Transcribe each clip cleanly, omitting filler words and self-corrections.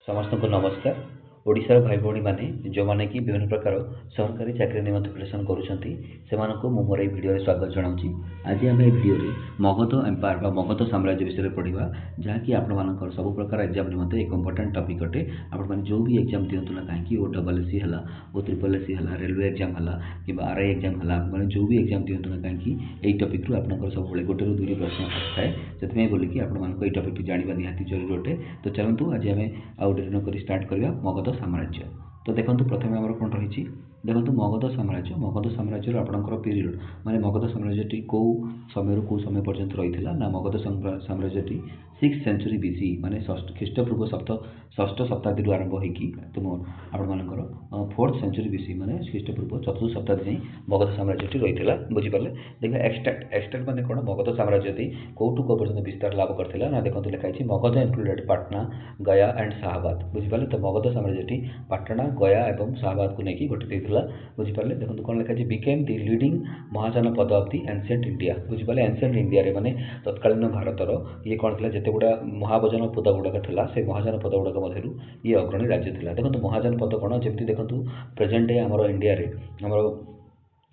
समस्त को नमस्कार। ओडिशार भाई भौणी माने जो माने कि विभिन्न प्रकार सरकारी चाकरी निमंत्रण प्रिपरेशन करूछंती सेमानको मु मोर ए वीडियो रे स्वागत जणाउची। आज हम ए वीडियो रे मगध एम्पायर बा मगध साम्राज्य विषय रे पढिबा जहा कि आपण मानकर सब प्रकार एग्जाम निमंत्रण एक इंपोर्टेंट टॉपिक अटे। आपण माने जो भी एग्जाम दियंतु ना काहे कि ओ डबल एससी हला ओ ट्रिपल एससी हला रेलवे एग्जाम हला कि आरआई एग्जाम हला माने जो भी एग्जाम दियंतु ना काहे कि एई टॉपिक रो आपनकर सब बळे गोटे रो दुई प्रश्न आछाय सेतमे बोली कि आपण मानको एई टॉपिक जानिबा निहाती जरूरी अटे। तो चलंतु आज हम आउ डेरी न करी स्टार्ट करिया मगध साम्राज्य। तो देखो प्रथम आम कौन रही देखो मगध साम्राज्य आपंकर पीरियड माने मगध साम्राज्य कौ समय कौ समय पर्यंत रही ना मगध साम्राज्य 6th सेंचुरी बीसी माने ख्रीष्टपूर्व षष्ठ शताब्दी आरंभ होगी तुम आपर 4th सेंचुरी बीसी माने ख्रीष्टपूर्व चतुर्थ शताब्दी जाए मगध साम्राज्य रही है बुझिपारे। देखिए एक्सट्राक्ट माने कौन मगध साम्राज्य कौटू कौ पर्यटन विस्तार लाभ करता ना देखो लिखाई मगध इंक्लूडेड पाटना गया एंड शाहबाद बुझिपारे। तो मगध साम्राज्य पाटना गया एवं शाहबाद को लेकिन गठित होता बुझिपारे। देखो कौन लिखाई became the leading Mahajanapada of the ancient India बुझिपारे। एंशिएंट इंडिया रे माने तत्कालीन भारतर ये कौन था जिते गुड़ा महाजनपद गुड़ाक था से महाजनपद गुड़ाक मध्य ये अग्रणी राज्य था। देखो महाजनपद कौन जमी देखो प्रेजेंट डे आमर इंडिया रे आमर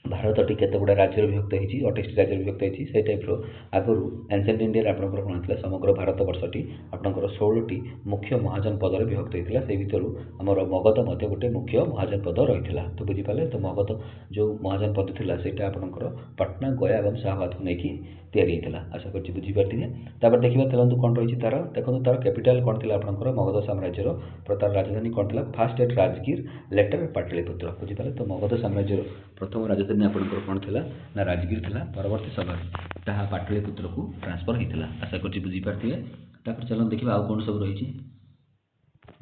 भारतटी केते गुड़ा राज्य विभक्त होती 28 राज्य विभक्त होती से टाइप आगुरी एंशिएंट इंडिया आपंकर कौन था समग्र भारत वर्षटी आपंकर 16टी मुख्य महाजनपद विभक्त होता से भितर आमर मगध मध्य गोटे मुख्य महाजनपद रही है। तो बुझिपारे तो मगध जो महाजनपद था से आपंकर पाटना गया और शाहबाद को लेकिन या आशा कर बुझीपारे। तापर देखा चलते कौन रही तार देखो तार कैपिटल कौन थी आपंकर मगध साम्राज्यर तार राजधानी कौन थी first at Rajgir later Pataliputra बुझिपारे। तो मगध साम्राज्यर प्रथम राजधानी आपंकर कौन थी ना राजगीर था परवर्ती समय जहाँ पाटलिपुत्र को ट्रांसफर होता आशा कर बुझीपारे। तापर चलते देखा आउ कौन सब रही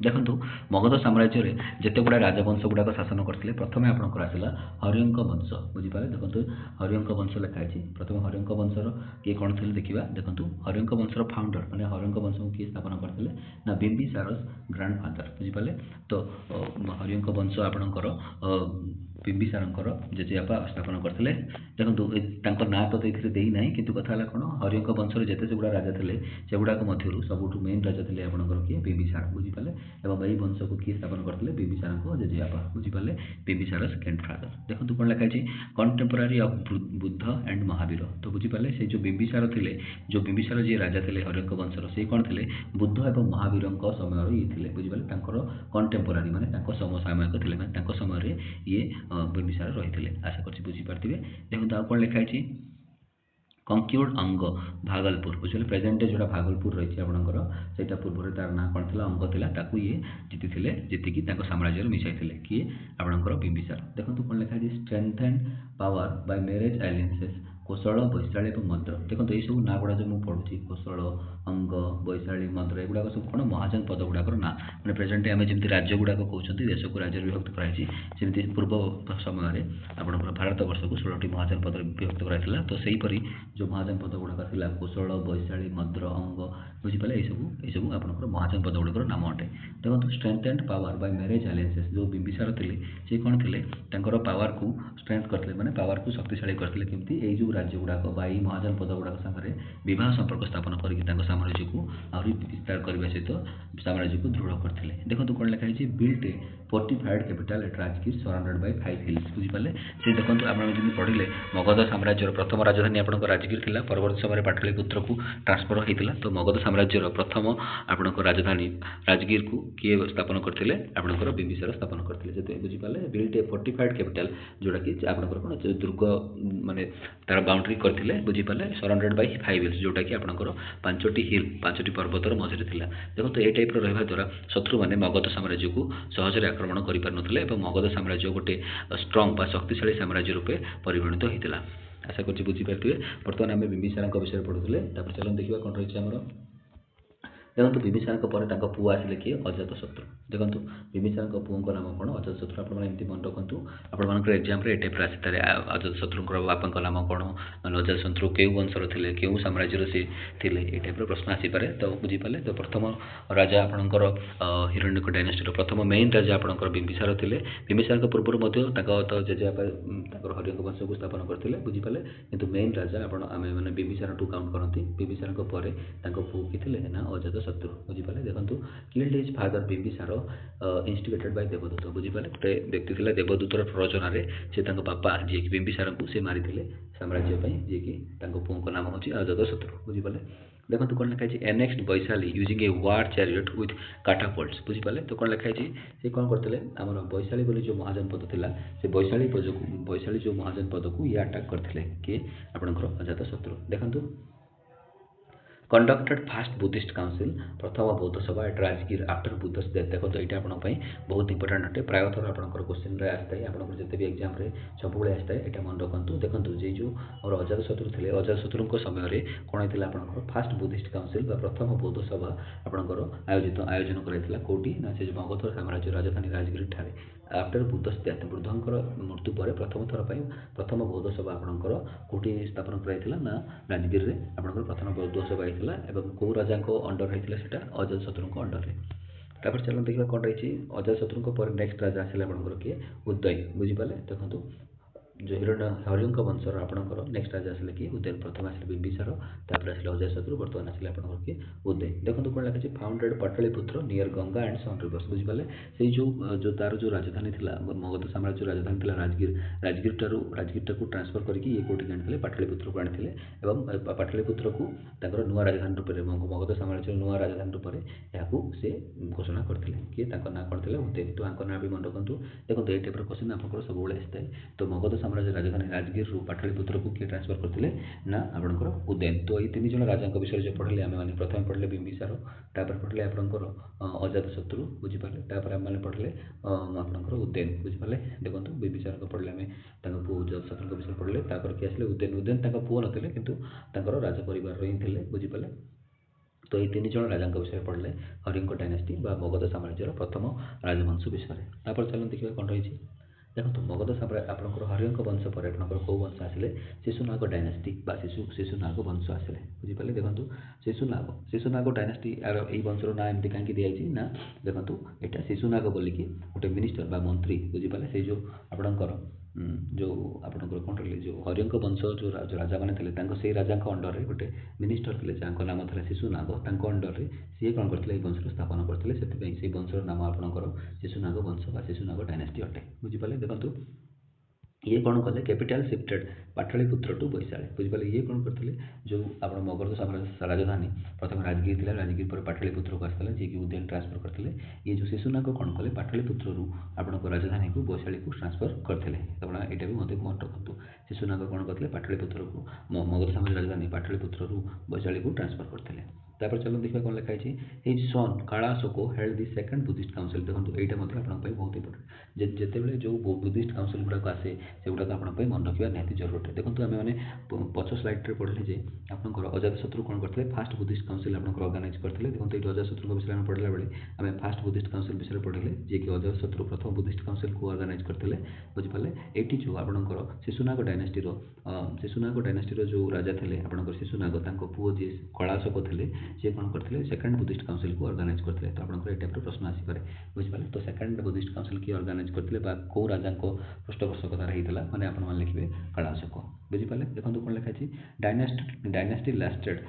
देखो मगध साम्राज्य में जिते गुड़ा राजवंश गुड़ाक शासन करते प्रथम आपंकर आसला हरियंक वंश बुझिपारे। देखो हरियंक वंश लिखाई प्रथम हरियंक वंशर किए कौन थे देखा देखो हरियंक वंशर फाउंडर मैंने हरियंक वंश को किए स्थापन करते ना बिंबिसार ग्रांड फादर बुझिपारे। तो हरियंक वंश आपणकर बिंबिसारंकर जेजेबापा स्थापन करते देखो ना तो देना कि कथा कौन हरियंक वंशर जिते से गुड़ा राजा थे से गुड़ाक मध्य सबुठ मेन राजा थे आपंकर किए बिंबिसार बुझिपारे। एवं यही वंश को किए स्थापन करते बिंबिसार जेजेबापा बुझिपारे बिंबिसार सेकेंड फादर। देखो कौन लिखाई contemporary of Buddha and Mahavir. तो बुझिपारे से जो बिंबिसार थे जो बिंबिसार जी राजा थे हरियंक वंशर से कौन थे बुद्ध और महावीर समय ये थे बुझिपारे कंटेम्पोरारी माने समसामयिक थे समय ये बिंबिसार रही है आशा कर बुझीपारे। देखो आ कौन लिखाई कंक्यूर्ड अंग भागलपुर बुझे प्रेजेंट डे जोड़ा भागलपुर रही है आपंकर से पूर्व तार ना कौन था अंग था ये जीति जीतिकी साम्राज्य मिसाई किए आपंकर बिंबिसार। देखो कौन लिखाई strength and power by marriage alliances Kosala Vaishali और मद्र। देखो ये सब ना गुड़ा जो मुझे पढ़ुची कोशल अंग वैशाली मद्र एगुड़ा सब कौन महाजनपद गुड़ाकर ना मैंने प्रेजेंट आम जमी राज्य गुड़ाक कहते देश को राज्य विभक्त कराई सेमती पूर्व समय आपंकर भारत वर्ष को 16टी महाजनपद विभक्त कराई। तो सहीपरी जो महाजनपद गुड़ाक था कोशल वैशाली मद्र अंग बुझिपारे ये सब आपंकर महाजनपद गुड़ाकर नाम अटे। देखो strength and power by marriage alliances जो बिंबिसार थे से कौन थे पावर को स्ट्रेंथ करते मैंने पावर को शक्तिशाली करते केमती ये जो राज्य गुड़ाक बाई महाजनपद गुड़ाक सागर बहुत संपर्क स्थापन करके साम्राज्य को आहरी विस्तार करने सहित साम्राज्य को दृढ़ करते। देखो कौन लिखाई built a fortified capital at Rajgir surrounded by 5 hills बुझिपारे। से देखो आप पढ़िले मगध साम्राज्य प्रथम राजधानी आपंकर राजगीर था परवर्त समय पाटलिपुत्र को ट्रांसफर होता। तो मगध साम्राज्य प्रथम आपंकर राजधानी राजगीर को किए स्थापन करते आपंकर बिंबिसार स्थापन करते बुझिपारे। बिल्ट ए फोर्टिफाइड कैपिटल जोड़ा कि आपंकर कौन दुर्ग माने तार बाउंड्री करते बुझिपारे सराउंडेड बाय 5 हिल्स जोटा कि आपंकर 5टी हिल 5टी पर्वतर मझे था। देखो तो ये टाइप रहा द्वारा शत्रु मैंने मगध साम्राज्य को सहजरे आक्रमण कर मगध साम्राज्य गोटे स्ट्रंग बा शक्तिशाली साम्राज्य रूपे परिगणित होता आशा कर बुझीपारे। बर्तमान आम बिंबिसार विषय पढ़ुले चलो देखा कौन रही आमर देखो बिंबिसार पुओ आसिले किए अजातशत्रु। देखो बिंबिसार पुओं नाम कौन अजातशत्रु आपमती मन रखु आपर एग्जाम टाइप आसी अजातशत्रु बापा नाम कौन अजातशत्रु क्यों वंशर थे क्यों साम्राज्य से ये टाइप प्रश्न आसीपे। तो बुझीपारे तो प्रथम राजा आपंकर हिरण्यक डायनेस्टी प्रथम मेन राजा आपंकर बिंबिसार थे बिंबिसार पूर्व तो जेजेबापा हरियंक वंश को स्थापन करते बुझीपारे किंतु मेन राजा आम मैंने बिंबिसार टू काउंट करती बिंबिसार पुओ किए ना अजात ଅଜାତଶତ୍ରୁ ବୁଝିପାରିଲେ। ଦେଖନ୍ତୁ killed his father Bimbisara instigated by ଦେବଦୂତ ବୁଝିପାରିଲେ। ଗୋଟେ ବ୍ୟକ୍ତି ଥିଲା ଦେବଦୂତର ପ୍ରରୋଚନାରେ ସେ ତାଙ୍କ ବାପା ଯିଏକି ବିମ୍ବିସାରଙ୍କୁ ସେ ମାରିଥିଲେ ସାମ୍ରାଜ୍ୟ ପାଇଁ, ଯିଏକି ତାଙ୍କ ପୁଅଙ୍କ ନାମ ହେଉଛି ଅଜାତଶତ୍ରୁ ବୁଝିପାରିଲେ। ଦେଖନ୍ତୁ କ'ଣ ଲେଖା ହେଇଛି annexed Vaishali using a war chariot with catapults ବୁଝିପାରିଲେ। ତ କ'ଣ ଲେଖା ହେଇଛି ସେ କ'ଣ କରିଥିଲେ ଆମର ବୈଶାଳୀ ବୋଲି ଯେଉଁ ମହାଜନପଦ ଥିଲା ସେ ବୈଶାଳୀ ଯେଉଁ ମହାଜନପଦକୁ ଇଏ ଆଟାକ୍ କରିଥିଲେ କିଏ ଆପଣଙ୍କର ଅଜାତଶତ୍ରୁ। ଦେଖନ୍ତୁ conducted first Buddhist council प्रथम बौद्ध सभा एट राजगीर आफ्टर बुद्ध's death। देखो तो यहाँ आपंपाई बहुत इंपोर्टेंट अटे प्राय थर आप क्वेश्चन आसता है आपको जिते भी एग्जाम सब आता है यहाँ मन रखु। देखो ये जो और अजातशत्रु थे अजातशत्रु समय कौन होता है फास्ट बुद्धिस्ट काउंसिल प्रथम बौद्ध सभा आपंकर आयोजन कराइला कौटी ना से मगध साम्राज्य राजधानी राजगीर ठारे आफ्टर बुद्ध's death बुद्धंकर मृत्यु पर प्रथम थर प्रथम बौद्ध सभा आपंकर कौटी स्थापन कराइला ना राजगीर में आपंकर प्रथम बौद्ध सभा एवं कौ राजा अंडर होता है अजातशत्रु अंडर। तापर चलो देखा कौन रही अजातशत्रु पर नेक्स्ट राजा आसे आपंकर किए उदय बुझीपारे। देखो जो हरिंक वंशर आपंकर नेक्स्ट राजा आसे किए उदय प्रथम आसे बिंबिसार तापर आसे अजातशत्रु बर्तमान आसे आपंकर किए उदय। देखो कौन लगे founded Pataliputra near Ganga and Son rivers बुझीपारे। से जो तार जो राजधानी था मगध साम्राज्य राजधानी था राजगीर को ट्रांसफर करके ये कौटी आनी पाटलिपुत्र को आनी पाटलिपुत्र को नुआ राजधानी रूप में मगध साम्राज्य नुआ राजधानी रूप में यहाँ से घोषणा करते किए ना कौन थे उदय। तो आंक ना भी मन रखु। देखो ये टाइप क्वेश्चन आप सब आसता है। तो मगध साम्राज्य राजधानी राजगीर पाटलिपुत्र को किए ट्रांसफर करते ना आपंकर उदयन। तो ये तीन जन राजा विषय जो पढ़ले आम मैंने प्रथम पढ़ले बिंबिसार तापर पढ़ले आपंकर अजातशत्रु बुझीपारे तापर आम मैंने पढ़ले आपंकर उदयन बुझीपारे। देखो बिंबिसार पढ़ले आम पु अजातशत्रु विषय पढ़ले तापर किए आसे उदयन उदयन पुओ नथिले किंतु राजा परिवार ही थे बुझीपारे। तो ये तीन जन राजा विषय पढ़ले हरिंक डायनेस्टी मगध साम्राज्यर प्रथम राजवंश विषय। तापर चलो देखिए कौन रही देखो मगध साम्राज्य आपंकर हरिंक वंश पर आपंकर कौ वंश आसिले शिशुनाग डायनेस्टी शिशुनाग वंश आसिले बुझीपारे। देखो शिशुनाग डायनेस्टी यही वंशर ना एमती कहीं दिखाई ना देखो यहाँ शिशुनाग बोलिकी गोटे मिनिस्टर मंत्री बुझीपारे। से जो आपंकर जो आपंकर कौन रही जो हरिंक वंश जो राजा मैंने थे से राजा अंडर में गोटे मिनिस्टर थे जहाँ नाम था शिशुनाग अंडर में सी कौन करते वंश स्थापन करते से वंशर नाम आपंकर शिशुनाग वंश शिशुनाग डायनेस्टी अटे बुझीपारे। देखो ये कौन कले capital shifted Pataliputra to Vaishali बुझीपारे। ये कौन करते जो आप मगध साम्राज्य राजधानी प्रथम राजगीर थी राजगीर पर पाटलिपुत्र को आसाला जी की उदयन ट्रांसफर करते ये जो शिशुनाग कौन कले पाटलिपुत्र आपंक राजधानी को वैशाली को ट्रांसफर करते यहाँ भी मत मन रखु। शिशुनाग कौन करते पाटलिपुत्र को मगध साम्राज्य राजधानी पाटलिपुत्र वैशाली को ट्रांसफर करते। तापर चलो देखा कौन लिखाई हिज सन कालाशोक हेल्ड दि सेकंड बुद्धिस्ट काउंसिल। देखो यहाँ बहुत इंपोर्टेंट जिते जो बुद्धिस्ट काउंसिल गुड़ाक आसे से गुड़ाक आप मन रखा निहाती जरूरत है। देखो आम मैंने पछ स्लाइड्रे पढ़ले जे आपंकर अजातशत्रु कौन करते फास्ट बुद्धिस्ट काउंसिल आपंकर ऑर्गेनाइज करते। देखो ये अजातशत्रु विषय में पढ़ला बेले आम फास्ट बुद्धिस्ट काउंसिल विषय पढ़ले जी कि अजातशत्रु प्रथम बुद्धिस्ट काउंसिल को ऑर्गेनाइज करते बुझीपारे। ये जो आपंकर शिशुनाग डायनेस्टीर जो राजा थे आपंकर शिशुनाग पुओ जी कलाशोक थे सी कौन करते सेकंड बुद्धिस्ट काउंसिल को ऑर्गेनाइज करते। तो आपंकर ये टाइप प्रश्न आसीपे बुझीपारे। तो सेकंड बुद्धिस्ट काउंसिल किए ऑर्गेनाइज करते कौ राजा पृष्ठपोषकतार होता मैंने आप लिखे कलाशोक बुझीपारे। देखो कौन लिखाई dynasty lasted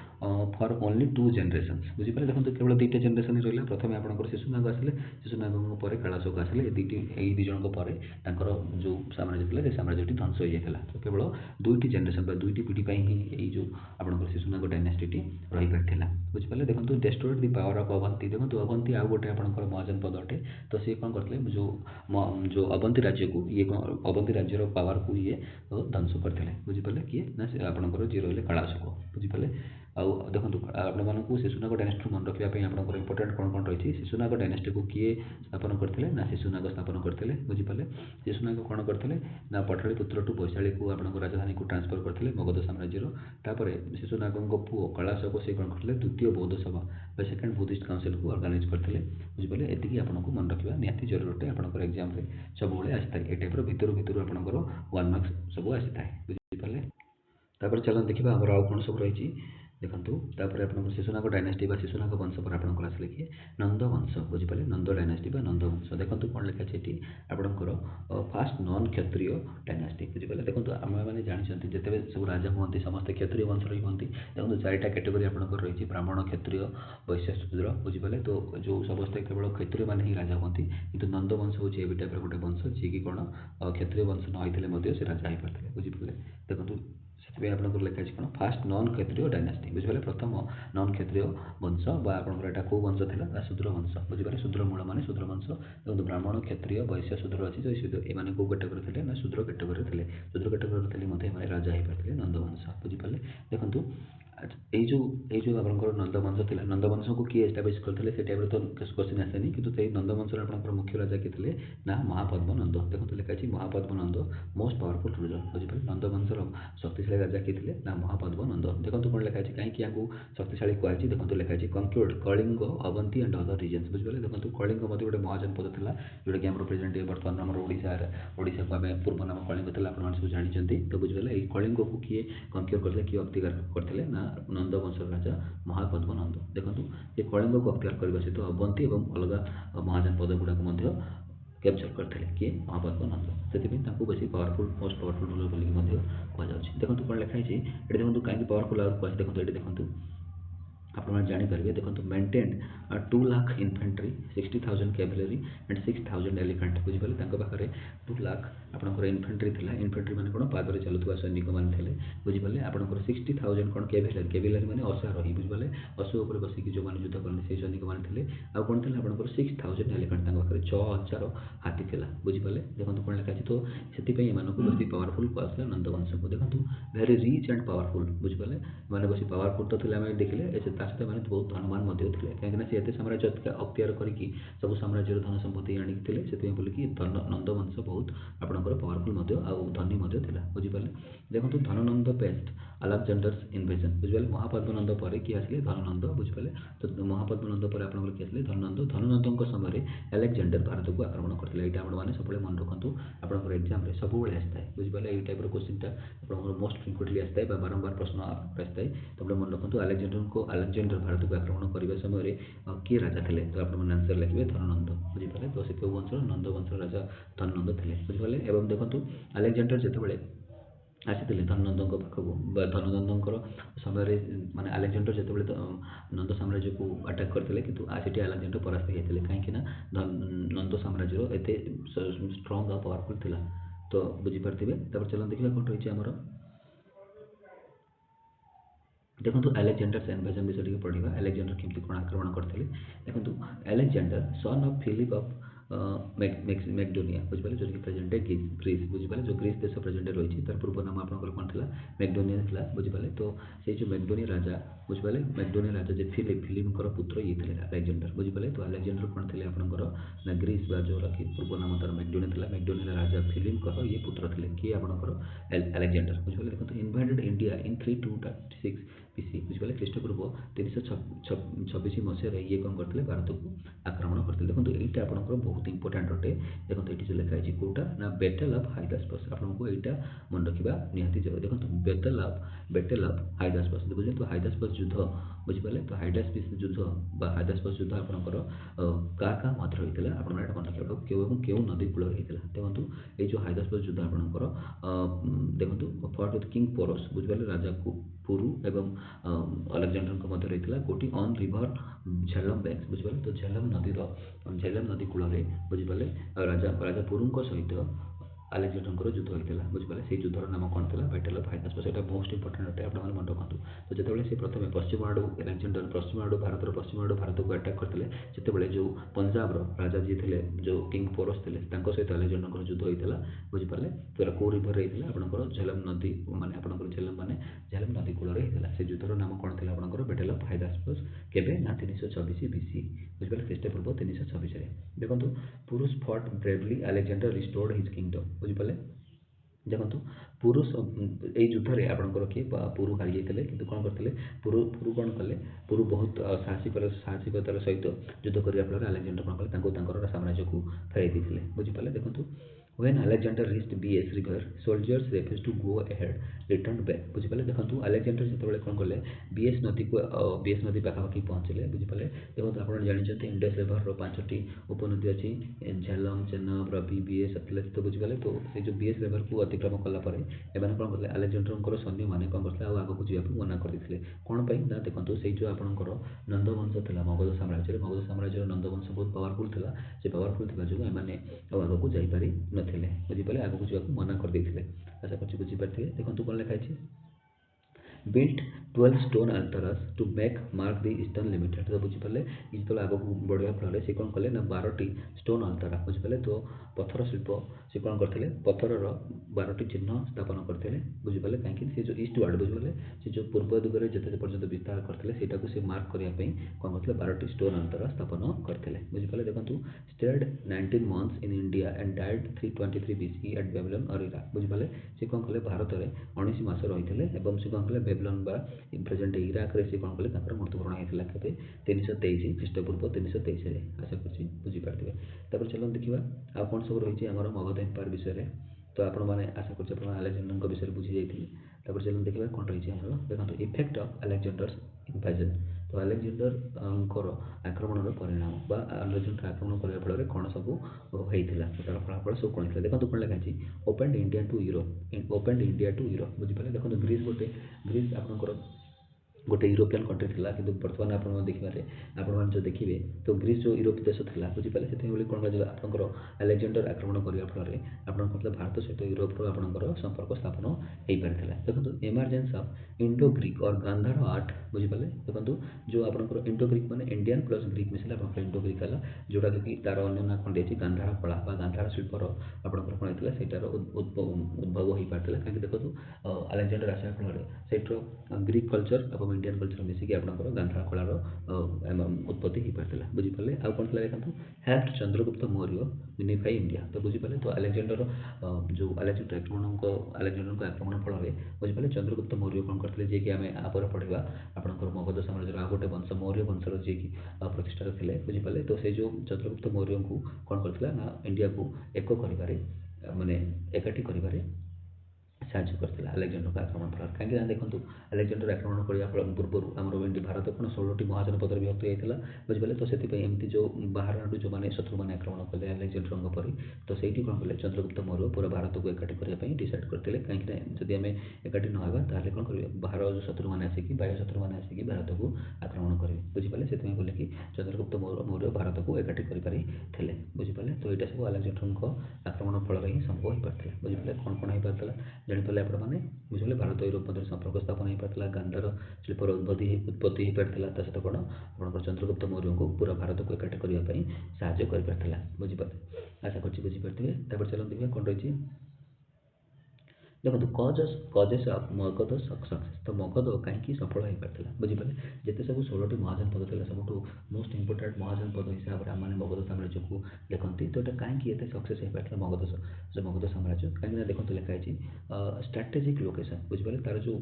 for only 2 generations बुझीपारे। देखो केवल 2टा जनरेशन ही रहा प्रथम आपंकर शिशुनाग आसिले शिशुनाग पर कलाशोक आसिले यही दुई जन पर जो साम्राज्य थे साम्राज्य ध्वंस हो जाता। तो केवल 2टी जनरेशन 2टी पीढ़ी ही यही जो आपंकर शिशुनाग डायनेस्टी रही पार्ला बुझीपारे। देखो destroyed the power of Avanti. देखो अवंती आउ गोटे आपंकर महाजनपद अटे। तो सी कौन करते जो अवंती राज्य को ये अवंती राज्यर पावर को ये ध्वंस करते बुझीपारे किए ना आपंकर जी रही कलाशोक बुझीपारे। आउ देखो आपको शिशुनाग डायनेस्टी मन रखापी आपंकर इंपोर्टेंट कौन कौन रही शिशुनाग डायनेस्टी को किए स्थापन करते ना शिशुनाग स्थापन करते बुझीपारे। शिशुनाग कौन करते ना पाटलिपुत्र टू वैशाली को आपंकर राजधानी को ट्रांसफर करते मगध साम्राज्यर। तापर शिशुनाग पुओ कलाशोक से कौन करते द्वितीय बौद्ध सभा सेकंड बुद्धिस्ट काउंसिल को ऑर्गेनाइज करते बुझीपारे। एति आपको मन रखा निहाती जरूरत है आपंकर एग्जाम सब आसी था। ये टाइप भितर आपंकर 1 मार्क्स सब आसी था बुझीपारे। तापर चलो देखा आम आउ कौन सब रही देखंतु तापर आपन शिशुनाग डायनेस्टी बा शिशुनाग वंश पर आपन आसले कि नंद वंश बुझी पाले नंद डायनेस्टी बा नंद वंश देखंतु कोन लिखा छै आपन फास्ट नॉन क्षत्रिय डायनेस्टी बुझी पाले देखंतु हम माने जानि छथि जते सब राजा हुंती समस्त क्षत्रिय वंश रही हुंती देखंतु चारिटा कैटेगरी आपन रही छै ब्राह्मण क्षत्रिय वैश्य शूद्र बुझी पाले तो जो समस्त केवल क्षत्रिय माने ही राजा हुंती किंतु नंद वंश हो जे टाइप गोटे वंश जे कि कोन क्षत्रिय वंश न होइतले मध्ये से राजा ही परतले बुझी पाले देखंतु से आपन लिखा है फास्ट नॉन क्षत्रिय डायनेस्टी बुझे प्रथम नॉन क्षत्रिय वंश आपंकर कौ वंश था शूद्र वंश बुझे शूद्र मूल मान शूद्र वंश देखो ब्राह्मण क्षत्रिय वैश्य शूद्र अच्छी ये कौ कैटेगरी थे ना शूद्र कैटेगरी थे शूद्र कैटेगरी थे राजा हो पाते नंदवंश बुझीपारे देखो जो आपंकर नंदवंश था नंदवंश को किए एस्टाब्लीश करते से टाइप तो क्वेश्चन आसेनी कि नंदवंश आप मुख्य राजा किए थे ना महापद्म नंद देखो लिखा महापद्म नंद मोस्ट पावरफुल रूलर बुझीपारे नंदवंशर शक्तिशाली राजा किए थे ना महापद्म नंद देखो कौन लिखा कहीं शक्तिशाली कही देखो लिखा conquered Kalinga Avanti and other regions बुझे देखो कलिंग गोटे महाजनपद था जोटा कि आम प्रेजेंट बर्तमान आम ओडिशा को आम पूर्व नाम कलिंग था आप सब जानते तो बुझे कलिंग को किए कंक्यूर करते किए अख्तियार करते ना नंद वंशर राजा महापद्म नंद देखो ये कलिंग को अख्तियार करने सहित अवंती और अलग महाजनपद गुड़ाक कैप्चर करते किए महापद्म नंद से बेसी पावरफुल मोस्ट पावरफुल रूलर बोलिक कहुच्छे देखो कौन लिखाई ये देखो कहीं पावरफुल आउट कह देखो ये देखो आप जानीपारे देखो maintain 2 lakh infantry 60,000 cavalry and 6,000 elephant बुझीपारे पाखे 2 लाख आपंकर इनफेंट्री था इनफेंट्री मैंने कौन पादरे चलुवा सैनिक मैंने बुझीपारे आपंकर 60,000 कौन कैवलरी कैवलरी मैंने अश्वार ही बुझीपारे अश्व बसिक जो मैंने युद्ध करते से सैनिक मैंने थे आउ कौन थे आपंकर 6,000 एलिफेंट पाखे 6,000 हाथी था बुझीपारे देखो कौन लिखा तो से बेसी पावरफुल कहला नंदवंश को देखो वेरी रिच एंड पावरफुल बुझीपारे मैंने बेसी पावरफुल तो थे देखिले सहित मैंने बहुत धनवान थे कहीं से साम्राज्य अख्तियार करके सब साम्राज्य धन संपत्ति आनिक से बोलिकी नंदवंश बहुत आपंकर पावरफुल आउ धनी बुझीपारे देखो धननंद पेस्ट अलेक्जेंडर्स इन्वेजन बुझीपारे महापद्म नंद पर किए आसे धननंद बुझीपारे तो महापद्म नंद पर आप किए आसे धननंद धननंद समय अलेक्जेंडर भारत को आक्रमण करते यहाँ आप मैंने सब मन रखु आपंकर एग्जाम सब आसता है बुझीपारे ये टाइप क्वेश्चन आप मोस्ट फ्रिक्वेंटली आसता है बारंबार प्रश्न आसता है तो मन रखु अलेक्जेंडर भारत को आक्रमण करने समय किए राजा थे तो आप आंसर लिखे धननंद बुझीपारे तो से वंश नंद वंश राजा धननंद थे बुझीपारे एवं देखो अलेक्जेंडर जिते आसी धननंद पाखक धननंद समय माने अलेक्जेंडर जिते नंद साम्राज्य को अटाक करते कि अलेक्जेंडर परास्त होते कहीं नंद साम्राज्य एत स्ट्रंग आ पावरफुल था तो बुझीपारे चलो देखा कौन रही है आमर देखो अलेक्जेंडर इन्वेजन विषय पढ़ा अलेक्जेंडर केमती कौन आक्रमण करते देखो Alexander son of Philip of Macedonia बुझीपारे जो कि प्रेजेंट ग्रीस बुझीपारे जो ग्रीस देश प्रेजेंट रही तार पूर्व नाम आपंकर कौन था मैक्डोनिया था बुझीपारे तो से जो मैक्डोनिया राजा बुझीपारे मैक्डोनिया राजा जो फिलिपर पुत्र ये थे अलेक्जेंडर बुझीपारे तो अलेक्जेंडर कौन थे आपंकर ना ग्रीस जोटा कि पूर्व नाम तार मैक्डोनिया था मैक्डोनिया राजा फिलिपर ये पुत्र थे किए आपंकर अलेक्जेंडर बुझीपारे देखो इनवाइडेड इंडिया इन 326 बीसी बुझीपारे ख्रीष्टपूर्व 326 मसीह ये कौन करते भारत को आक्रमण करते देखो यहाँ आपंकर बहुत इंपोर्टाट अटे देखो ये जो लिखाई कौटा ना बेटल ऑफ हाइदास्पस आपको यहाँ मन रखा निहाती जरूरी देखो बेटल ऑफ हाइदास्पस बुझे तो हाइदास्पस युद्ध बुझीपारे तो हाइदास्पस युद्ध हाइदास्पस युद्ध आपंकर क्या मध्य होता है आप मन रखा क्यों नदी कूल होता है देखो ये जो हाइदास्पस युद्ध आपंकर देखो फॉर्ट विथ किंग पोरस बुझीपारे राजा को पुरु एवं अलेक्जेंडर मध्य रही कौटी ऑन रिवर झेलम बैंक्स बुझीपारे तो झेलम नदी कूल बुझीपारे राजा पुरु सहित अलेक्जेंडर युद्ध होता बुझीपारे से युद्धर नाम कौन था बैटल ऑफ हाइदास्पस यहाँ मोस्ट इंपोर्टेंट अटे आप मन रखु तो जो से प्रथम पश्चिम आड़ू अलेक्जेंडर पश्चिम आड़ू भारत पश्चिम आड़ू भारत को अटाक करते जिते जो पंजाब राजा जी थे जो किंग पोरस थे सहित अलेक्जेंडर युद्ध होता बुझीपारे तो कौ रिवर रही है आपंकर झेलम नदी माने आपंकर झेलम माने झेलम नदी कूल होता से युद्धर नाम कौन था आपंकर बैटल ऑफ हाइदास्पस केबे ना 326 बीसी बुझीपारे ख्रीष्टपूर्व 326 देखो Porus fought bravely Alexander restored his kingdom बुझीपारे देखो पुरुष ये युद्ध में आपंकर किए पुरु हारी जाते कि कौन करते पुरु कौन कले पुरु बहुत साहसिकतार सहित युद्ध करने फल अलेक्जेंडर कौन कले साम्राज्य को फेरई देते बुझीपारे देखो When Alexander reached BS river, soldiers refused to go ahead, returned back. बुझिपाले देखंतु अलेक्जेंडर जेतेबेले कोन करले बीएस नदी को बीएस नदी पाखापाखि पहुँचले बुझिपाले देखंतु आपण जानिछन्ती इंडस रिवर रो पांचटी उपनदी अछि झेलम चेनाब रवि बीएस सतलेज तो बुझिपाले तो से जो बीएस रिवर को अतिक्रमण कला परे एमाने कोन करले अलेक्जेंडर सैन्य माने कोन करले आ आगो को जिया मना कर दिथिले कोन पई ना देखंतु से जो आपणकर नंदवंश थिला मगध साम्राज्य नंदवंश बहुत पावरफुल थिला से पावरफुल थिबा जो एमाने आगो को जाई पारि नथिले बुझिपाले आगो को जिया मना कर देथिले आशा करछि बुझि पारथिले देखंतु कोन लेखा अछि built 12 stone altaras to make mark the eastern limit तो बुझिपाले इतला आगो बढ़िया फल से कोन कले ना 12 टी स्टोन अल्तारा बुझिपाले तो पत्थर शिल्प से कोन करथिले पत्थर रो 12 टी चिन्ह स्थापन करथिले बुझिपाले काहे से जो ईस्ट वार्ड बुझिपाले से जो पूर्व दिगरे जते पर्यंत विस्तार करथिले सेटा को से मार्क करिया पई कोन करथिले 12 टी स्टोन अल्तारा स्थापन करथिले बुझिपाले देखंतु stayed 19 months in India and died 323 BC at Babylon or Iraq बुझिपाले से कोन कले भारत रे 19 मास रहिथिले एवं से कोन कले बेबीलोन बा प्रेजेंट इराक रे से कोन कले ताकर मृत्युवरण हेतिला केते 323 ख्रीष्टपूर्व 323 रे आशा करछि बुझि पारथिबे तापर चलन देखिबा आ कोन सब रहिछि हमर मगध एम्पायर विषय रे तो आपण माने आशा करछि आपण अलेक्जेंडर को विषय बुझि जाइथिले तापर चलन देखिबा कोन रहिछि हमर देखंतु इफेक्ट ऑफ अलेक्जेंडर्स इन्वेजन तो अलेक्जेंडर अंकर आक्रमण रो परिणाम बा अलेक्जेंडर आक्रमण करबा फल कोन सब होइथिला तार फलाफल सब कोन हितला देखंतु कोन लेखाछि ओपनड इंडिया टू यूरोप बुझि पाले देखंतु ग्रीस आपनकर गोटे यूरोपियन कंट्री थिला किंतु वर्तमान आपण देखिबारे आपण मान जो देखिबे तो ग्रीस जो यूरोप देश थिला बुझि पाले सेते बोली कोन जे आपनकर अलेक्जेंडर आक्रमण करिया फल रे आपण मतलब भारत सहित यूरोप रो आपनकर संपर्क स्थापन हेइ परथिला देखंतु इमर्जेंस ऑफ इंडो ग्रीक और गांधार आर्ट बुझि पाले देखंतु जो आपनकर इंडो ग्रीक माने इंडियन प्लस ग्रीक मिसला आपनकर इंडो ग्रीक हला जोडा कि तार अन्य ना कोन देछि गांधार कला बा गांधार शिल्प रो आपनकर कोन हितला सेटार उद्भव हेइ परथिला काहे देखंतु अलेक्जेंडर आशा फल रे सेट्रो ग्रीक कल्चर एवं इंडियन कल्चर मिसिक आपनकर गांधार कलार उत्पत्ति हो पार्थिला बुझि पाले आ कोन देखंतु help Chandragupta Maurya unify India तो बुझि पाले तो अलेक्जेंडर जो अलेक्जेंडर को आक्रमण फल रे बुझि पाले चंद्रगुप्त मौर्य कोन करथिले जे कि हमें आ पर पढिबा आपनकर मगध साम्राज्य आ गोटे वंश मौर्य वंशर जे कि प्रतिष्ठा थिले बुझि पाले तो से जो चंद्रगुप्त मौर्य को कोन करथिला ना इंडिया को एको करिबारे माने एकाठी करिबारे साहाଯ୍ୟ କରିଥିଲା ଆଲେକ୍ଜାଣ୍ଡରଙ୍କ ଆକ୍ରମଣ ଫଳରେ କାହିଁକି ନା ଦେଖନ୍ତୁ ଆଲେକ୍ଜାଣ୍ଡର ଆକ୍ରମଣ କରିବା ପୂର୍ବରୁ ଆମର ଏମିତି ଭାରତ କ'ଣ 16ଟି ମହାଜନପଦରେ ବିଭକ୍ତ ହୋଇଥିଲା ବୁଝିପାରିଲେ ତ ସେଥିପାଇଁ ଏମିତି ଯେଉଁ ବାହାର ଆଡ଼ୁ ଯେଉଁମାନେ ଶତ୍ରୁମାନେ ଆକ୍ରମଣ କଲେ ଆଲେକ୍ଜାଣ୍ଡରଙ୍କ ପରେ ତ ସେଇଠି କ'ଣ କଲେ ଚନ୍ଦ୍ରଗୁପ୍ତ ମୌର୍ଯ୍ୟ ପୁରା ଭାରତକୁ ଏକାଠି କରିବା ପାଇଁ ଡିସାଇଡ୍ କରିଥିଲେ କାହିଁକିନା ଯଦି ଆମେ ଏକାଠି ନ ହେବା ତାହେଲେ କ'ଣ କରିବେ ବାହାର ଯେଉଁ ଶତ୍ରୁମାନେ ଆସିକି ବାହ୍ୟ ଶତ୍ରୁମାନେ ଆସିକି ଭାରତକୁ ଆକ୍ରମଣ କରିବେ ବୁଝିପାରିଲେ ସେଥିପାଇଁ କହିଲେ କି ଚନ୍ଦ୍ରଗୁପ୍ତ ମୌର୍ଯ୍ୟ ଭାରତକୁ ଏକାଠି କରିପାରିଥିଲେ ବୁଝିପାରିଲେ ତ ଏଇଟା ସବୁ ଆଲେକ୍ଜାଣ୍ଡରଙ୍କ ଆକ୍ରମଣ ଫଳରେ ହିଁ ସମ୍ଭବ ହୋଇପାରିଥିଲା ବୁଝିପାରିଲେ କ'ଣ ହୋଇପାରିଥିଲା ଜାଣିପାରିଲେ ଆପଣମାନେ ବୁଝିପାରିଲେ ଭାରତ ୟୁରୋପ ମଧ୍ୟରେ ସମ୍ପର୍କ ସ୍ଥାପନ ହୋଇପାରିଥିଲା ଗାନ୍ଧାର ଶିଳ୍ପର ଉତ୍ପତ୍ତି ହୋଇପାରିଥିଲା ତା ସହିତ କ'ଣ ଆପଣଙ୍କର ଚନ୍ଦ୍ରଗୁପ୍ତ ମୌର୍ଯ୍ୟଙ୍କୁ ପୁରା ଭାରତକୁ ଏକାଠି କରିବା ପାଇଁ ସାହାଯ୍ୟ କରିପାରିଥିଲା ବୁଝିପାରିଲେ ଆଶା କରୁଛି ବୁଝିପାରିଥିବେ ତାପରେ ଚାଲନ୍ତୁ ଦେଖିବା କ'ଣ ରହିଛି ଦେଖନ୍ତୁ କଜେସ୍ ଅଫ୍ ମଗଧ ସକ୍ସେସ୍ ତ ମଗଧ କାହିଁକି ସଫଳ ହୋଇପାରିଥିଲା ବୁଝିପାରିଲେ ଯେତେ ସବୁ 16ଟି ମହାଜନପଦ ଥିଲା ସବୁଠୁ ମୋଷ୍ଟ ଇମ୍ପୋର୍ଟାଣ୍ଟ ମହାଜନପଦ ହିସାବରେ ଆମମାନେ ମଗଧ ସାମ୍ରାଜ୍ୟକୁ ଦେଖନ୍ତି ତ ଏଇଟା କାହିଁକି ଏତେ ସକ୍ସେସ୍ ହୋଇପାରିଥିଲା ମଗଧ ସାମ୍ରାଜ୍ୟ କାହିଁକିନା ଦେଖନ୍ତୁ ଲେଖା ହେଇଛି ଷ୍ଟ୍ରାଟେଜିକ୍ ଲୋକେସନ୍ ବୁଝିପାରିଲେ ତାର ଯେଉଁ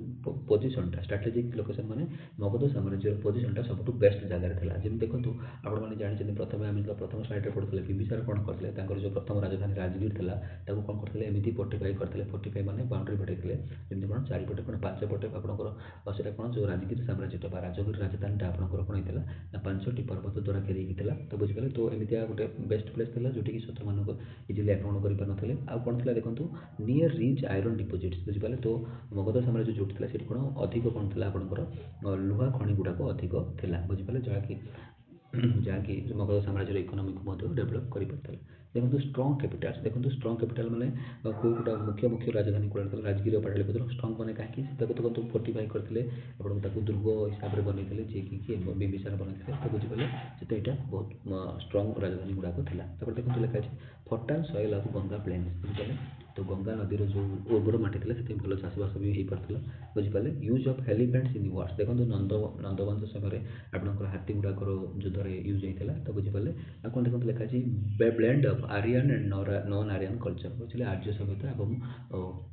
ପୋଜିସନଟା ଷ୍ଟ୍ରାଟେଜିକ୍ ଲୋକେସନ୍ ମାନେ ମଗଧ ସାମ୍ରାଜ୍ୟର ପୋଜିସନଟା ସବୁଠୁ ବେଷ୍ଟ ଜାଗାରେ ଥିଲା ଯେମିତି ଦେଖନ୍ତୁ ଆପଣମାନେ ଜାଣିଛନ୍ତି ପ୍ରଥମେ ଆମେ ପ୍ରଥମ ସ୍ଲାଇଡ୍ରେ ପଢ଼ୁଥିଲେ ବିମ୍ବିସାର କ'ଣ କରିଥିଲେ ତାଙ୍କର ଯେଉଁ ପ୍ରଥମ ରାଜଧାନୀ ରାଜଗିରି ଥିଲା ତାକୁ କ'ଣ କରିଥିଲେ ଏମିତି ଫୋର୍ଟିଫାଇ କରିଥିଲେ ଫୋର୍ଟିଫାଇ ମାନେ ବାଉଣ୍ଡରୀ ପଠାଇଥିଲେ ଯେମିତି କ'ଣ ଚାରିପଟେ କ'ଣ ପାଞ୍ଚ ପଟେ ଆପଣଙ୍କର ସେଇଟା କ'ଣ ଯେଉଁ ରାଜଗିରି ସାମ୍ରାଜ୍ୟଟା ବା ରାଜଗିରି ରାଜଧାନୀଟା ଆପଣଙ୍କର କ'ଣ ହେଇଥିଲା ନା 5ଟି ପର୍ବତ ଦ୍ୱାରା ଘେରି ହେଇଥିଲା ତ ବୁଝିପାରିଲେ ତ ଏମିତିଆ ଗୋଟେ ବେଷ୍ଟ ପ୍ଲେସ୍ ଥିଲା ଯେଉଁଠିକି ଶତ୍ରୁମାନଙ୍କୁ ଇଜିଲି ଆକ୍ରମଣ କରିପାରୁନଥିଲେ ଆଉ କ'ଣ ଥିଲା ଦେଖନ୍ତୁ ନିୟର ରିଚ୍ ଆଇରନ୍ ଡିପୋଜିଟ୍ସ ବୁଝିପାରିଲେ ତ ମଗଧ ସାମ୍ରାଜ୍ୟ ଯେଉଁଠି ଥିଲା ସେଠି କ'ଣ ଅଧିକ କ'ଣ ଥିଲା ଆପଣଙ୍କର ଲୁହା ଖଣି ଗୁଡ଼ାକ ଅଧିକ ଥିଲା ବୁଝିପାରିଲେ ଯାହାକି ମଗଧ ସାମ୍ରାଜ୍ୟର ଇକୋନୋମିକୁ ମଧ୍ୟ ଡେଭଲପ୍ କରିପାରିଥିଲା ଦେଖନ୍ତୁ ଷ୍ଟ୍ରଙ୍ଗ କ୍ୟାପିଟାଲ୍ସ ଦେଖନ୍ତୁ ଷ୍ଟ୍ରଙ୍ଗ କ୍ୟାପିଟାଲ ମାନେ କେଉଁଟା ମୁଖ୍ୟ ରାଜଧାନୀ କୁଆଡ଼େ ରାଜଗିରି ପାଟଳିପୁତ୍ର ଷ୍ଟ୍ରଙ୍ଗ ମାନେ କାହିଁକି ତାକୁ ଦେଖନ୍ତୁ ଫୋର୍ଟିଫାଇ କରିଥିଲେ ଆପଣ ତାକୁ ଦୁର୍ଗ ହିସାବରେ ବନେଇଥିଲେ ଯିଏକି ବିମ୍ବିସାର ବନେଇଥିଲେ ତ ବୁଝିପାରିଲେ ସେଟା ଏଇଟା ବହୁତ ଷ୍ଟ୍ରଙ୍ଗ ରାଜଧାନୀ ଗୁଡ଼ାକ ଥିଲା ତାପରେ ଦେଖନ୍ତୁ ଲେଖା ଅଛି ଫର୍ଟାଇଲ୍ ସଏଲ୍ ଅଫ୍ ଗଙ୍ଗା ପ୍ଲେନ୍ସ ବୁଝିପାରିଲେ ତ ଗଙ୍ଗା ନଦୀର ଯେଉଁ ଉର୍ବର ମାଟି ଥିଲା ସେଥିପାଇଁ ଭଲ ଚାଷବାସ ବି ହେଇପାରୁଥିଲା ବୁଝିପାରିଲେ ୟୁଜ୍ ଅଫ୍ ହେଲିଫ୍ୟାଣ୍ଟସ୍ ଇନ୍ ୱାର୍ସ ଦେଖନ୍ତୁ ନନ୍ଦବଂଶ ସମୟରେ ଆପଣଙ୍କର ହାତୀ ଗୁଡ଼ାକର ଯୁଦ୍ଧରେ ୟୁଜ୍ ହେଇଥିଲା ତ ବୁଝିପାରିଲେ ଆଉ କ'ଣ ଦେଖନ୍ତୁ ଲେଖା ଅଛି blend of Aryan and non Aryan culture ବୁଝିଲେ ଆର୍ଯ୍ୟ ସଭ୍ୟତା ଏବଂ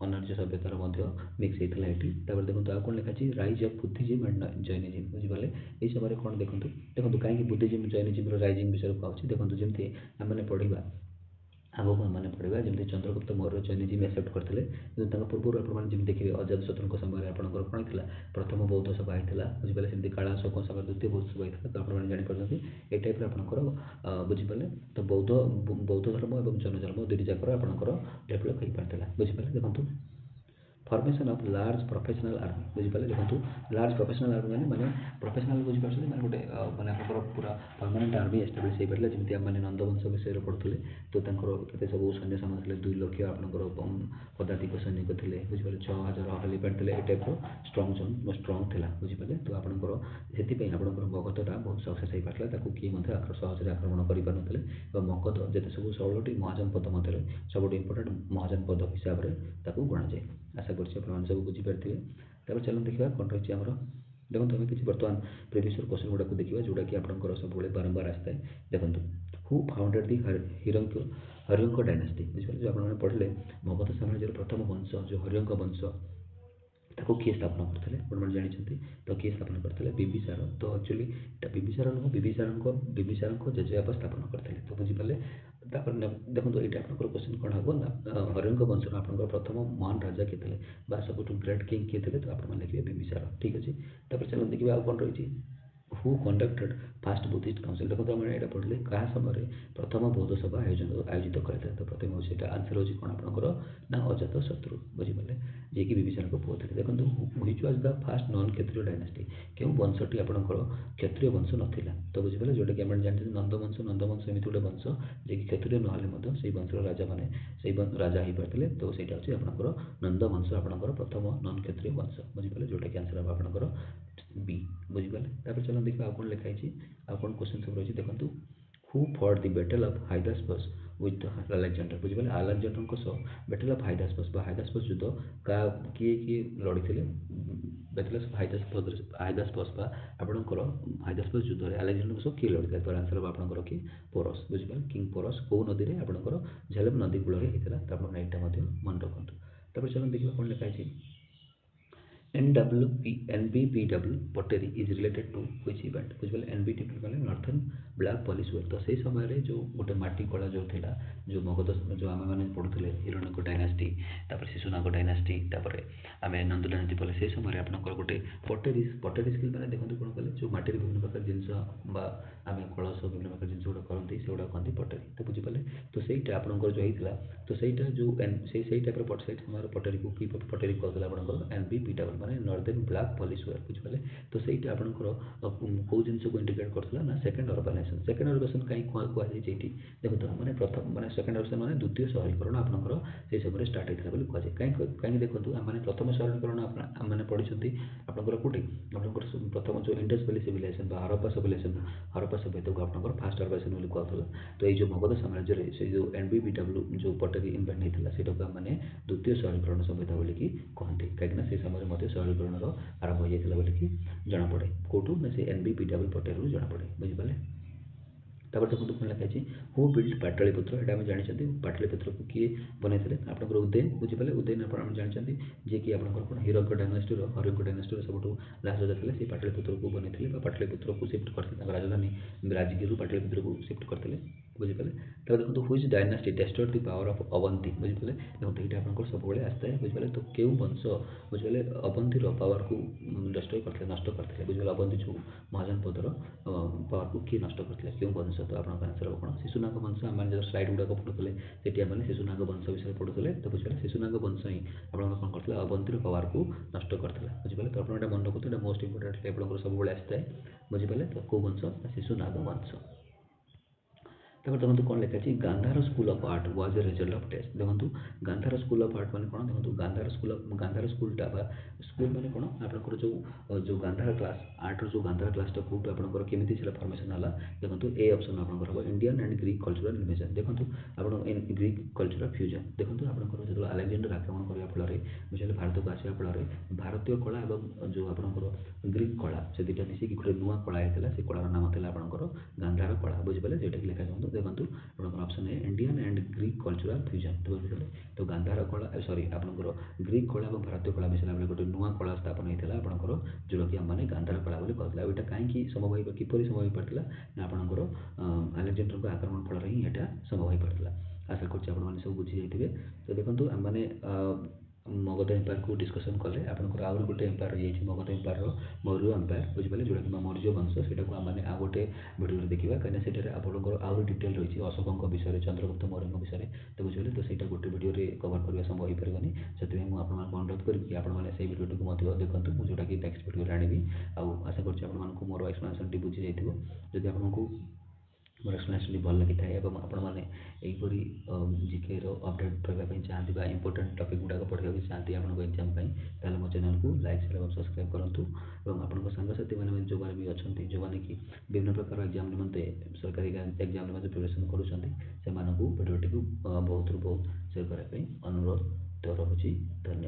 ଅନାର୍ଯ୍ୟ ସଭ୍ୟତାର ମଧ୍ୟ ମିକ୍ସ ହେଇଥିଲା ଏଠି ତାପରେ ଦେଖନ୍ତୁ ଆଉ କ'ଣ ଲେଖା ଅଛି ରାଇଜ୍ ଅଫ୍ ବୁଦ୍ଧିଜିମ୍ ଆଣ୍ଡ ଜୈନିଜିମ୍ ବୁଝିପାରିଲେ ଏହି ସମୟରେ କ'ଣ ଦେଖନ୍ତୁ କାହିଁକି ବୁଦ୍ଧିଜିମ୍ ଜୈନିଜିମ୍ର ରାଇଜିଂ ବିଷୟରେ କହୁଛି ଦେଖନ୍ତୁ ଯେମିତି ଆମେମାନେ ପଢ଼ିବା आगक आम पढ़ा जमी चंद्रगुप्त मौर्य जैनिज्म एक्सेप्ट करते कि पूर्व आपने जमी देखिए अजातशत्रु समय आपंकर कौन था प्रथम बौद्ध सभा होता बुझिपारे सेमती काला अशोक समय द्वितीय बौद्ध सभा होता तो आपने जापर ये टाइप आपंकर बुझिपारे तो बौद्ध धर्म और जैन धर्म दुईट जाकर आपंकर डेभलप हो पाता बुझिपारे देखो formation of large professional army बुझिपारे देखो लार्ज प्रोफेशनल आर्मी माने प्रोफेशनल बुझीपार माने गोटे माने आपंकर पूरा परमानेंट आर्मी एस्टाब्लीश हो पारा जमी आम नंदवंश विषय पढ़ुले तो केते सब सैन्य सामना थे 2 लाख आपंकर पदातिक सैनिक थे बुझिपारे 6000 हेलीपैड थे ये टाइप स्ट्रंग स्ट्रंग था बुझिपारे तो आपंकर से आपंकर मगधटा बहुत सक्सेस हो पाता किए सहज आक्रमण करें मगध जिते सब 16टी महाजनपद मध्य सब इंपोर्टाट महाजनपद हिसाब से गणाए आशा करछि सब बुझीपारे तब चलो देखा कौन रही आमर देखो आम किसी बर्तमान प्रिवियस क्वेश्चन गुड़ाक देखा जोटा कि आपंकर सब बारंबार आसता है देखो who founded the Haryanka dynasty बुझे जो आपने पढ़ले मगध साम्राज्य प्रथम वंश जो हरियंक वंश ताको किए स्थापन करते आपने जानते तो किए स्थापन करते बिंबिसार तो एक्चुअली बिंबिसार नुह बिंबिसार जेजेबापा स्थापन करते तो बुझीपारे देखो ये आप क्वेश्चन कौन हम ना हरियंक वंश आपंकर प्रथम महान राजा किए थे सब ग्रेट किंग किए थे तो आप लिखे बिंबिसार ठीक अच्छे तापर चलो देखिए आउ कौन रही who conducted fast Buddhist council देखो आम यहाँ पढ़ले क्या समय प्रथम बौद्ध सभा आयोजित करते तो प्रथम हूँ आंसर हूँ कौन आपंकर ना अजातशत्रु बुझीपारे जी कि बिंबिसार पुओ थे देखो which was the fast non Kshatriya dynasty क्यों वंशटी आपंकर क्षत्रिय वंश नाला तो बुझीपारे जोटा कि आप जानते नंदवंश एमती गोटे वंश जे कि क्षत्रिय ना से वंशर राजा मैंने से राजा हो पाते तो सहीटा हूँ आपंकर नंदवंश आपंकर प्रथम नॉन क्षत्रिय वंश बुझीपारे जोटा कि आंसर हम आपंकर बी बुझीपारे चलो देखिए आउ कौन लिखाई आउ कौन क्वेश्चन सब रही देखो who fought the battle of Hydaspes with Alexander बुझीपारे अलेक्जेंडर बैटल ऑफ हाइदास्पस युद्ध का किए किए लड़ी थे बैटल ऑफ हाइदास्पस आपंकर हाइदास्पस युद्ध में अलेक्जेंडर सह किए लड़ी तो आंसर हम आपंकर कि पोरस बुझीपारे किंग पोरस कौ नदी में आपंकर झेलम नदी कूल होता तो आप यहाँ मन रखु तब चलो देखिए कौन लिखाई NBPW pottery is related to which event बुझे NBPW माने नॉर्थर्न ब्लैक पॉलिश वेयर तो से समय जो गोटे माटी कला जो थिला जो मगध जो आम मैंने पढ़ुले हिरण्यक डायनास्टी शिशुनाग डायनास्टी आम नंद डायनास्टी पढ़े से समय आपंकर गोटे पटेरी स्किल मैंने देखते कौन कले जो माटी विभिन्न प्रकार जिनस आम कलश विभिन्न प्रकार जिन गुड़ा करती से गुड़ा कहते पटेरी तो बुझीपारे तो सहीटा आपंकर जो होता तो सहीटा जो से टाइप समय पटेरी को पटेरी कहते आपंकर NBPW माने नॉर्दर्न ब्लैक पॉलिश वेयर बुझीपारे तो सहीटा आपंकर कौ जिन को इंडिकेट करता ना सेकेंड अर्बानाइजेशन कहीं कहुई देखो मैंने प्रथम मैंने सेकेंड अर्बानाइजेशन मैंने द्वितीय शहरीकरण आपंकर से समय स्टार्ट होता है कहुए कहीं देखो आम प्रथम शहरीकरण आम पढ़ी आपंकर कौटी आपंकर प्रथम जो इंडस वैली सिविलाइजेशन हरप्पा सभ्यता को आपंकर फास्ट अर्बानाइजेशन कहला तो ये जो मगध साम्राज्य से जो NBPW जो पटेरी इन्वेंट होता है मैंने द्वितीय शहरीकरण सभ्यता बोली कहते कहीं से समय शहरीकरण आरंभ हो जाता बोलिकी जमापड़े कौटू ना से NBPW पटेरू जमापड़े बुझीपारे तब देखो कौन लिखाई हु बिल्ड पाटलिपुत्र यहाँ आम जानते पाटलिपुत्र को किए बनई आपंकर उदयन बुझीपारे उदयन आप जानते जी कि आपंकर कौन हिरण्यक डायनास्टी सब लास्ट राजा थे पाटलिपुत्र को बनई पाटलिपुत्र को शिफ्ट करते राजधानी राजगिर पाटलिपुत्र को शिफ्ट करते बुझीपारे तब देखो which dynasty destroyed the power of Avanti बुझीपारे देखो ये आपंकर सब आसता है बुझीपारे तो क्यों वंश बुझे अवंतीर पावर को डिस्ट्रॉय करते नष्ट करते बुझे अवंती जो महाजनपदर पावर को किए नष्ट करते क्यों वंश तो आप आंसर हम कौन शिशुनाग वंश आम जो स्लाइड गुड़ाक पढ़ुले से आम शिशुनाग वंश विषय पढ़ुले तो बुझे शिशुनाग वंश ही आप कौन करते अवंतीर पावर को नष्ट करते बुझीपारे तो आप मन रखते हैं मोस्ट इंपोर्टेंट आप सब आसता है बुझीपारे तो कौ वंश शिशुनाग वंश तब देखो कौन लिखाई Gandhara school of art was a result of test देखो गांधार स्कूल ऑफ आर्ट मैंने कौन देखो गांधार स्कूलटा स्कूल मैंने कौन आपंकर जो गांधार क्लास आर्टर जो गांधार क्लासटा कौट आपंकर केमी फर्मेसन है देखो ए ऑप्शन आपंकर हम Indian and Greek cultural invasion देखो आप ग्रीक कल्चरल फ्यूजन देखो आपंकर जो अलेक्जेंडर आक्रमण करने फल बुझे भारत को आसा फल भारतीय कला और जो आपंकर ग्रीक कला से दुटा मिसिक गोटे नुआ कला होता से कलार नाम था आपंकर गांधार कला बुझीपारे जोटा कि लिखा जाऊँ देखो आपंकर ऑप्शन है Indian and Greek cultural fusion तो बुझे तो गांधार कला सॉरी आपंकर ग्रीक कला और भारतीय कला मिसाला गोटे नुआ कला स्थापन होता है आपंकर जोटा कि आम मैंने गांधार कला बोली कहला यहाँ कहीं संभव हो किपर संभव हो पार्ला ना आपंकर अलेक्जेंडर आक्रमण फल ही यहाँ संभव हो पार्ला आशा करुँच आपने सब बुझी जाइए। तो देखो आम मैंने मगध एम्पायर को डिस्कसन कले आपंकर आउरी गोटे एम्पायर रही मगध एम्पायर मौर्य एम्पायर बुझिपारे जोटा कि मौर्य वंश से आम आउ गोटे भिडियो देखा कहीं से आपंकर आउरी डिटेल रही अशोकों विषय चंद्रगुप्त मौर्य विषय तो बुझे तो सहीटा गोटे भिडियो कवर करने संभव हो पारनी से मुझे अनुरोध करी आपने से भिडियो देखते मुझे जोटा कि नेक्स्ट भिडियो आनी आशा करुँच मोर एक्सप्लेनेशन टी बुझी जाइए जदि आपको मोर एक्सप्लेनेशन भल लगी थाए आपरी जीके अपडेट रही चाहती इंपोर्टां टपिक गुड़ाक पढ़ा चाहती आपको एग्जाम ताल मो चैनल को लाइक शेयर और सब्सक्राइब करूँ और आपंक सांगसाथी मैंने जो मैंने भी अच्छा जो मैंने कि विभिन्न प्रकार एग्जाम निमंते सरकारी एग्जाम निमंते प्रिपरेशन करुँच भिडियोटी को बहुत बहुत शेयर करने अनुरोध तो रखुच्छी। धन्यवाद।